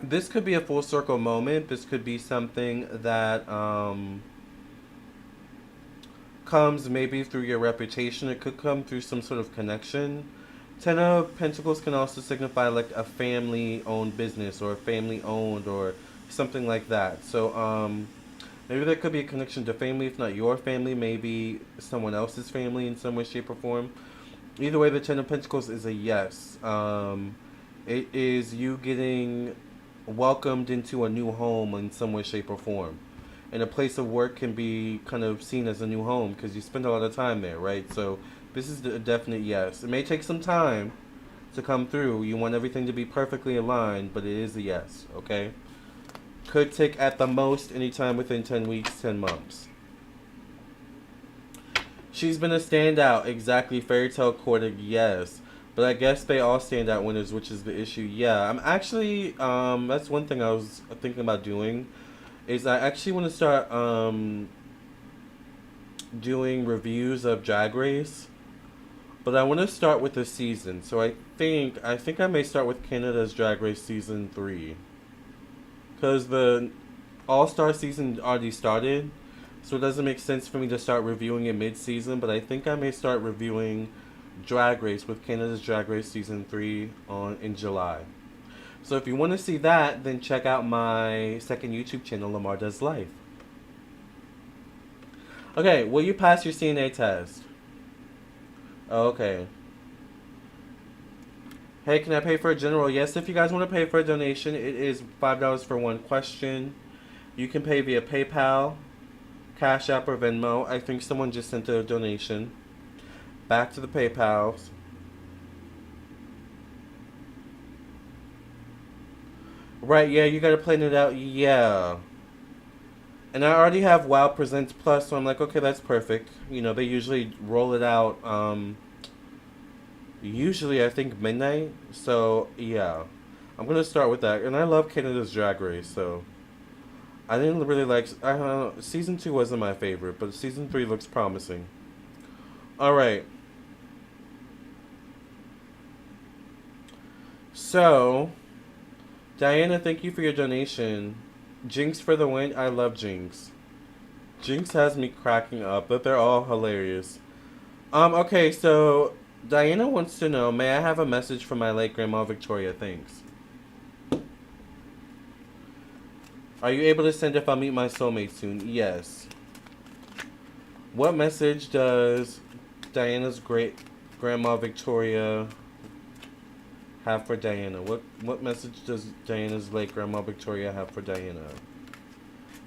This could be a full circle moment. This could be something that comes maybe through your reputation. It could come through some sort of connection. 10 of Pentacles can also signify like a family-owned business or a family-owned or something like that. So maybe there could be a connection to family, if not your family, maybe someone else's family in some way, shape, or form. Either way, the 10 of Pentacles is a yes. It is you getting welcomed into a new home in some way, shape, or form. And a place of work can be kind of seen as a new home because you spend a lot of time there, right? So this is a definite yes. It may take some time to come through. You want everything to be perfectly aligned, but it is a yes, okay? Could take at the most any time within 10 weeks, 10 months. She's been a standout. Exactly. Fairy tale courted, yes. But I guess they all stand out winners, which is the issue. Yeah, I'm actually, that's one thing I was thinking about doing, is I actually want to start doing reviews of Drag Race. But I want to start with the season. So I think I may start with Canada's Drag Race Season 3. Because the All-Star season already started. So it doesn't make sense for me to start reviewing it mid-season. But I think I may start reviewing Drag Race with Canada's Drag Race Season 3 in July. So if you want to see that, then check out my second YouTube channel, Lamarr Does Life. Okay, will you pass your CNA test? Oh, okay. Hey, can I pay for a general? Yes, if you guys want to pay for a donation, it is $5 for one question. You can pay via PayPal, Cash App, or Venmo. I think someone just sent a donation. Back to the PayPals. Right, yeah, you gotta plan it out. Yeah. And I already have WoW Presents Plus, so I'm like, okay, that's perfect. You know, they usually roll it out, usually I think midnight. So, yeah. I'm gonna start with that. And I love Canada's Drag Race, so. I didn't really like. I don't know. Season 2 wasn't my favorite, but season 3 looks promising. Alright. So, Diana, thank you for your donation. Jinx for the win. I love Jinx. Jinx has me cracking up, but they're all hilarious. Okay, so Diana wants to know, may I have a message from my late grandma Victoria? Thanks. Are you able to send if I meet my soulmate soon? Yes. What message does Diana's great grandma Victoria have for Diana? What message does Diana's late grandma Victoria have for Diana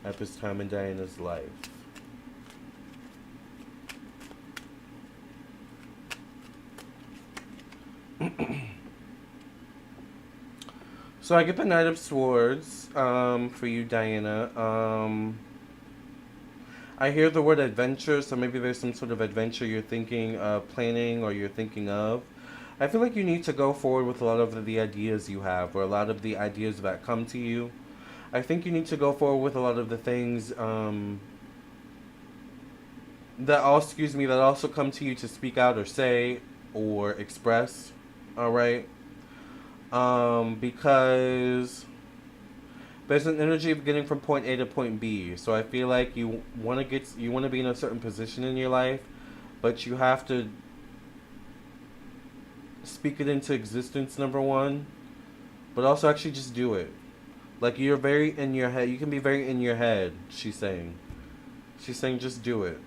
at this time in Diana's life? So I get the Knight of Swords for you, Diana. I hear the word adventure, so maybe there's some sort of adventure you're thinking of planning or you're thinking of. I feel like you need to go forward with a lot of the ideas you have or a lot of the ideas that come to you. I think you need to go forward with a lot of the things that also come to you to speak out or say or express. All right. Because there's an energy of getting from point A to point B. So I feel like you want to be in a certain position in your life, but you have to speak it into existence, number one, but also actually just do it. Like, you're very in your head. You can be very in your head, she's saying. She's saying just do it.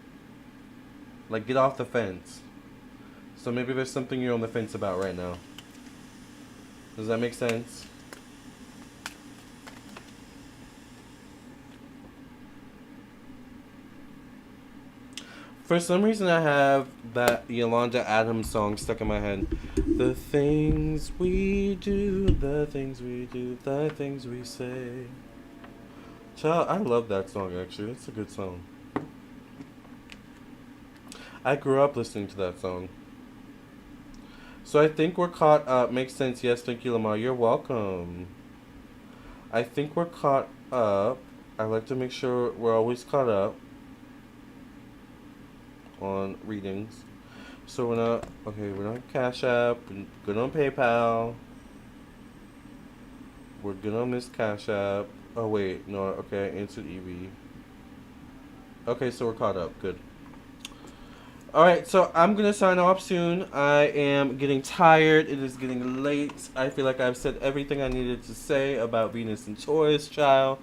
Like, get off the fence. So maybe there's something you're on the fence about right now. Does that make sense? For some reason, I have that Yolanda Adams song stuck in my head. The things we do, the things we do, the things we say. Child, I love that song, actually. It's a good song. I grew up listening to that song. So I think we're caught up. Makes sense. Yes, thank you, Lamarr. You're welcome. I think we're caught up. I like to make sure we're always caught up on readings. So we're not Cash App. We're good on PayPal. We're good on Miss Cash App. Oh, wait. No, okay. I answered Evie. Okay, so we're caught up. Good. Alright, so I'm going to sign off soon. I am getting tired. It is getting late. I feel like I've said everything I needed to say about Venus and Taurus, child.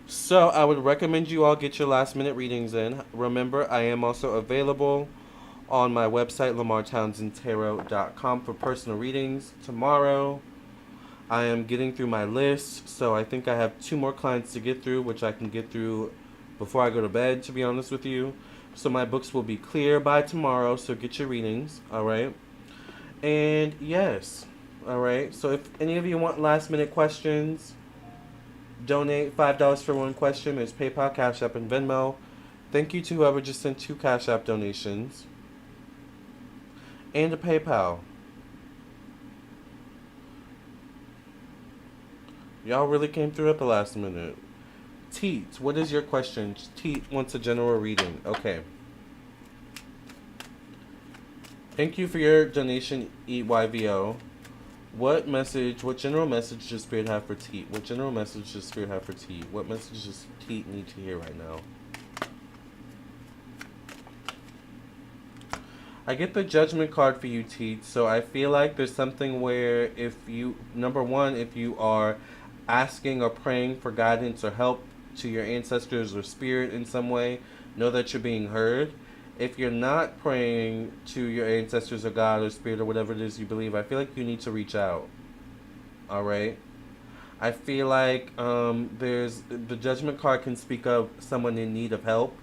So I would recommend you all get your last minute readings in. Remember, I am also available on my website, LamarrTownsendTarot.com, for personal readings. Tomorrow, I am getting through my list, so I think I have 2 more clients to get through, which I can get through before I go to bed, to be honest with you. So my books will be clear by tomorrow, so get your readings, alright? And yes, alright? So if any of you want last minute questions, donate $5 for one question. There's PayPal, Cash App, and Venmo. Thank you to whoever just sent 2 Cash App donations. And a PayPal. Y'all really came through at the last minute. Teet, what is your question? Teet wants a general reading. Okay. Thank you for your donation, EYVO. What general message does Spirit have for Teet? What general message does Spirit have for Teet? What message does Teet need to hear right now? I get the Judgment card for you, Teet. So I feel like there's something where number one, if you are asking or praying for guidance or help to your ancestors or spirit in some way, know that you're being heard. If you're not praying to your ancestors or God or spirit or whatever it is you believe, I feel like you need to reach out. All right. I feel like there's the judgment card can speak of someone in need of help,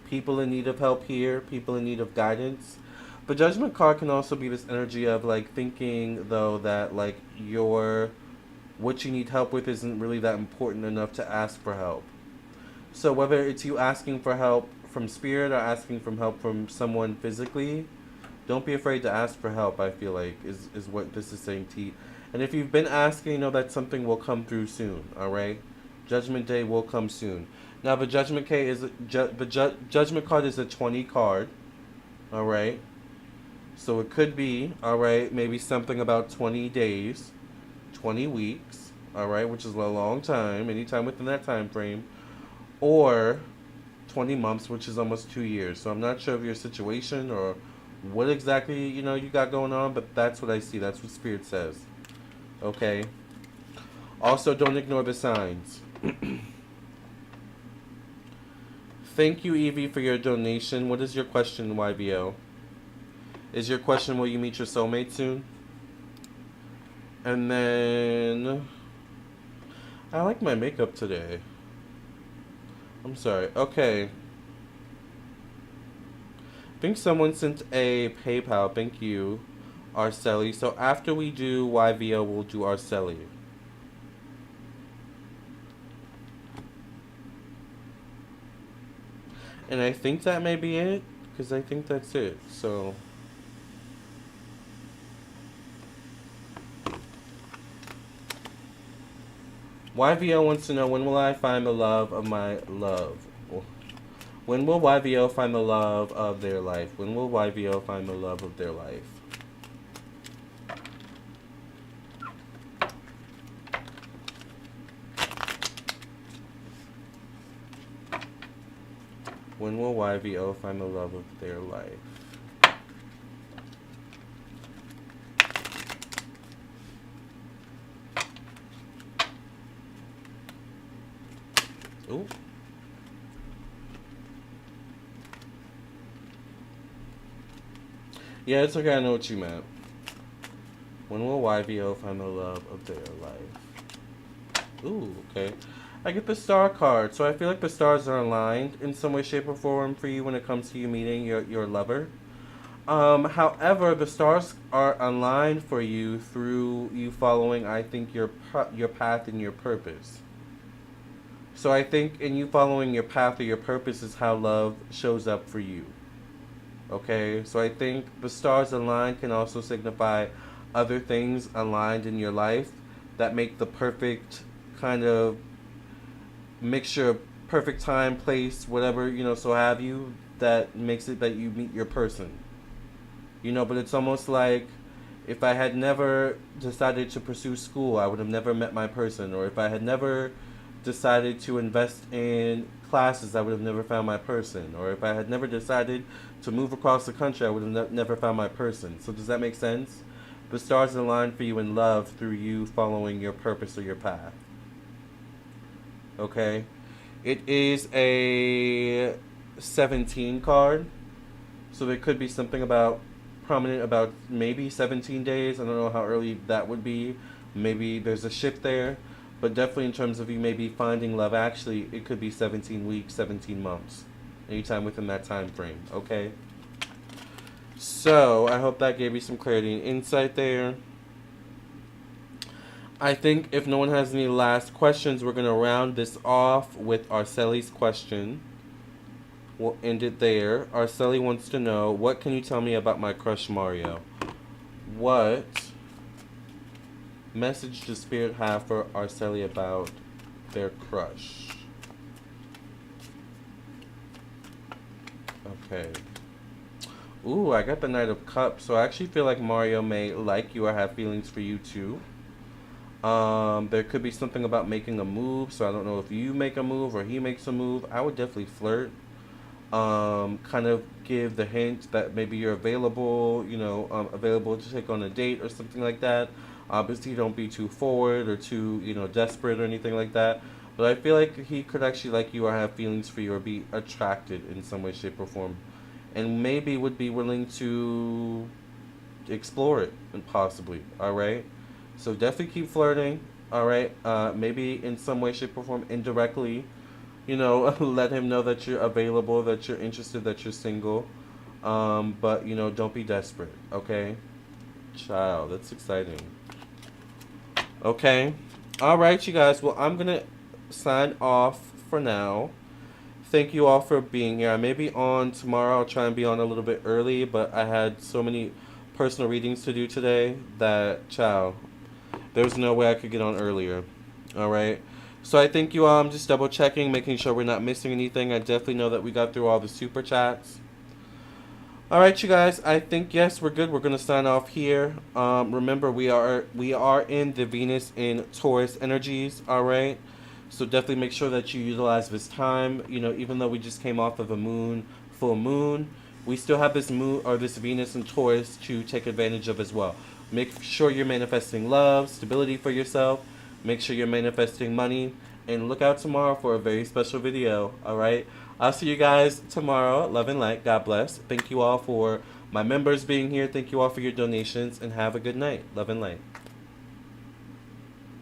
people in need of help here, people in need of guidance. But judgment card can also be this energy of like thinking though that like your what you need help with isn't really that important enough to ask for help. So whether it's you asking for help from spirit or asking for help from someone physically, don't be afraid to ask for help. I feel like is what this is saying to you. And if you've been asking, you know that something will come through soon. All right, Judgment Day will come soon. Now the Judgment card is a 20 card. All right, so it could be all right. Maybe something about 20 days, 20 weeks. All right, which is a long time. Anytime within that time frame, or 20 months, which is almost 2 years. So I'm not sure of your situation or what exactly you got going on, but that's what I see. That's what Spirit says. Okay. Also, don't ignore the signs. Thank you, Evie, for your donation. What is your question, YBO? Is your question, will you meet your soulmate soon? And then I like my makeup today. I'm sorry. Okay. I think someone sent a PayPal. Thank you, Arceli. So after we do YVO, we'll do Arceli. And I think that may be it, because I think that's it. So YVO wants to know, when will I find the love of my love? When will YVO find the love of their life? When will YVO find the love of their life? When will YVO find the love of their life? Ooh. Yeah, it's okay. I know what you meant. When will YVO find the love of their life? Ooh, okay. I get the star card, so I feel like the stars are aligned in some way, shape, or form for you when it comes to you meeting your lover. However, the stars are aligned for you through you following, I think, your path and your purpose. So I think in you following your path or your purpose is how love shows up for you. Okay, so I think the stars aligned can also signify other things aligned in your life that make the perfect kind of mixture, perfect time, place, whatever, so have you, that makes it that you meet your person. But it's almost like if I had never decided to pursue school, I would have never met my person. Or if I had never decided to invest in classes, I would have never found my person. Or if I had never decided to move across the country, I would have never found my person. So does that make sense? The stars align for you in love through you following your purpose or your path. Okay? It is a 17 card. So there could be something prominent about maybe 17 days. I don't know how early that would be. Maybe there's a shift there. But definitely in terms of you maybe finding love, actually, it could be 17 weeks, 17 months. Anytime within that time frame, okay? So, I hope that gave you some clarity and insight there. I think if no one has any last questions, we're going to round this off with Arceli's question. We'll end it there. Arceli wants to know, what can you tell me about my crush Mario? What message does Spirit have for Arceli about their crush? Okay. Ooh, I got the Knight of Cups, so I actually feel like Mario may like you or have feelings for you too. There could be something about making a move, so I don't know if you make a move or he makes a move. I would definitely flirt. Kind of give the hint that maybe you're available, available to take on a date or something like that. Obviously, don't be too forward or too, desperate or anything like that. But I feel like he could actually like you or have feelings for you or be attracted in some way, shape, or form. and maybe would be willing to explore it, and possibly. All right. So definitely keep flirting. All right. Maybe in some way, shape, or form, indirectly, let him know that you're available, that you're interested, that you're single. But don't be desperate. Okay. Child, that's exciting. Okay. All right, you guys. Well, I'm gonna sign off for now. Thank you all for being here. I may be on tomorrow. I'll try and be on a little bit early, but I had so many personal readings to do today that, child, there was no way I could get on earlier. All right. So I thank you all. I'm just double checking, making sure we're not missing anything. I definitely know that we got through all the super chats. All right, you guys. I think yes, we're good. We're gonna sign off here. Remember, we are in the Venus in Taurus energies. All right. So definitely make sure that you utilize this time. Even though we just came off of a full moon, we still have this moon or this Venus in Taurus to take advantage of as well. Make sure you're manifesting love, stability for yourself. Make sure you're manifesting money. And look out tomorrow for a very special video. All right. I'll see you guys tomorrow. Love and light. God bless. Thank you all for my members being here. Thank you all for your donations. And have a good night. Love and light.